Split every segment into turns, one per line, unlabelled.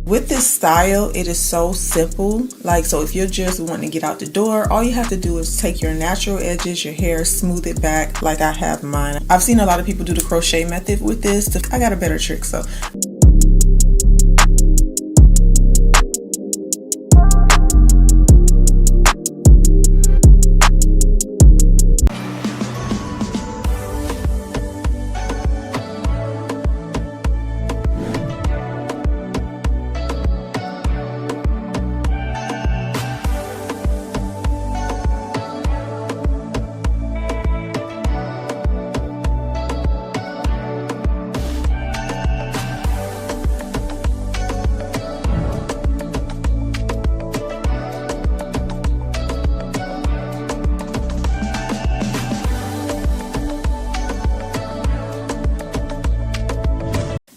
With this style, it is so simple. Like, so if you're just wanting to get out the door, all you have to do is take your natural edges, your hair, smooth it back like I have mine. I've seen a lot of people do the crochet method with this. I got a better trick, so.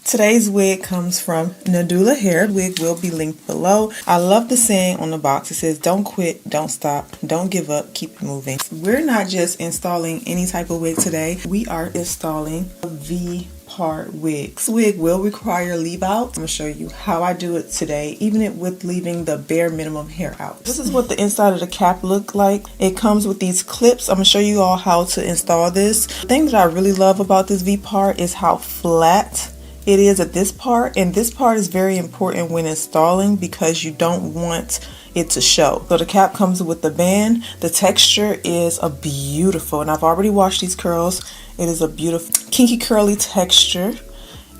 Today's wig comes from Nadula Hair. The wig will be linked below. I love the saying on the box. It says, don't quit, don't stop, don't give up, keep it moving. We're not just installing any type of wig today. We are installing a V-part wig. This wig will require leave out. I'm going to show you how I do it today, even with leaving the bare minimum hair out. This is what the inside of the cap look like. It comes with these clips. I'm going to show you all how to install this. The thing that I really love about this V-part is how flat it is at this part, and this part is very important when installing because you don't want it to show. So the cap comes with the band. The texture is a beautiful, and I've already washed these curls. It is a beautiful kinky curly texture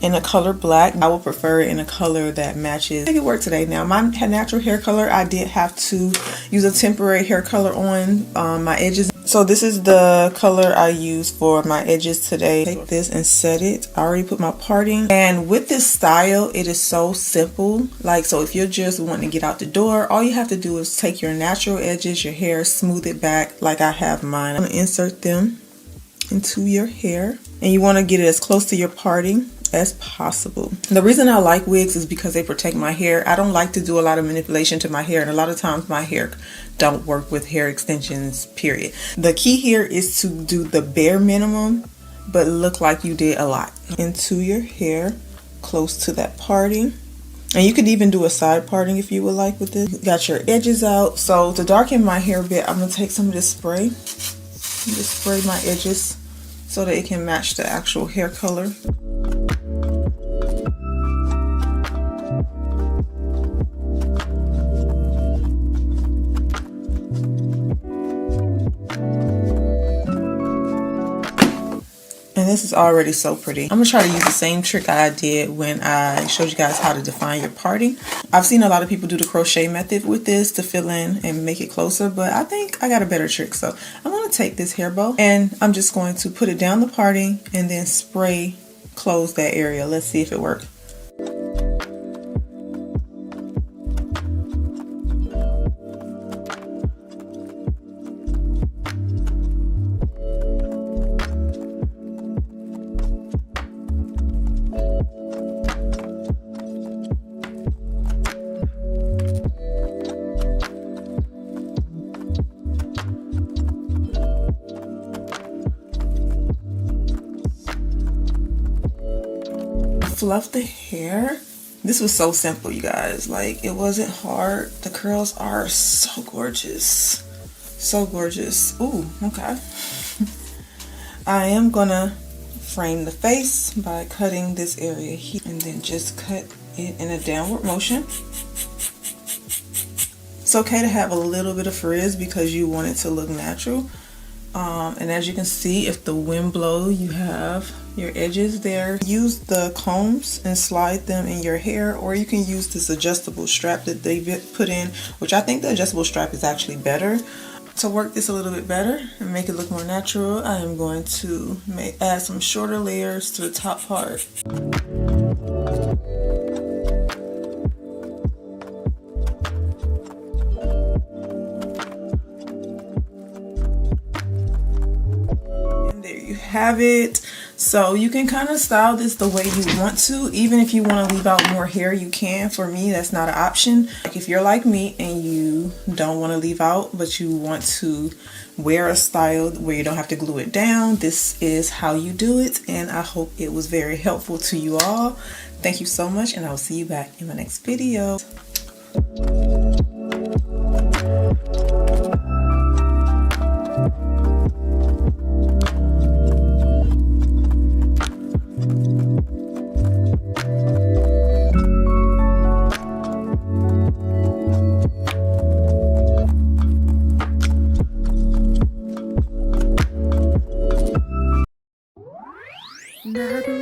in a color black. I would prefer it in a color that matches. Make it work today. Now my natural hair color, I did have to use a temporary hair color on my edges. So this is the color I use for my edges today. Take this and set it. I already put my parting. And with this style, it is so simple. Like, so if you're just wanting to get out the door, all you have to do is take your natural edges, your hair, smooth it back like I have mine. I'm gonna insert them into your hair. And you wanna get it as close to your parting as possible. The reason I like wigs is because they protect my hair. I don't like to do a lot of manipulation to my hair, and a lot of times my hair don't work with hair extensions, period. The key here is to do the bare minimum but look like you did a lot into your hair, close to that parting. And you could even do a side parting if you would like with this. You got your edges out. So to darken my hair a bit, I'm gonna take some of this spray. Just spray my edges so that it can match the actual hair color. And this is already so pretty. I'm gonna try to use the same trick I did when I showed you guys how to define your parting. I've seen a lot of people do the crochet method with this to fill in and make it closer, but I think I got a better trick. So I'm gonna take this hair bow and I'm just going to put it down the parting and then spray close that area. Let's see if it works. Fluff the hair. This was so simple, you guys. Like, it wasn't hard. The curls are so gorgeous. So gorgeous. Ooh, okay. I am gonna frame the face by cutting this area here and then just cut it in a downward motion. It's okay to have a little bit of frizz because you want it to look natural. And as you can see, if the wind blows, you have your edges there. Use the combs and slide them in your hair, or you can use this adjustable strap that they put in, which I think the adjustable strap is actually better. To work this a little bit better and make it look more natural, I am going to add some shorter layers to the top part. Have it. So you can kind of style this the way you want to. Even if you want to leave out more hair, you can. For me, that's not an option. Like, if you're like me and you don't want to leave out but you want to wear a style where you don't have to glue it down, this is how you do it, and I hope it was very helpful to you all. Thank you so much, and I will see you back in my next video.
Nadula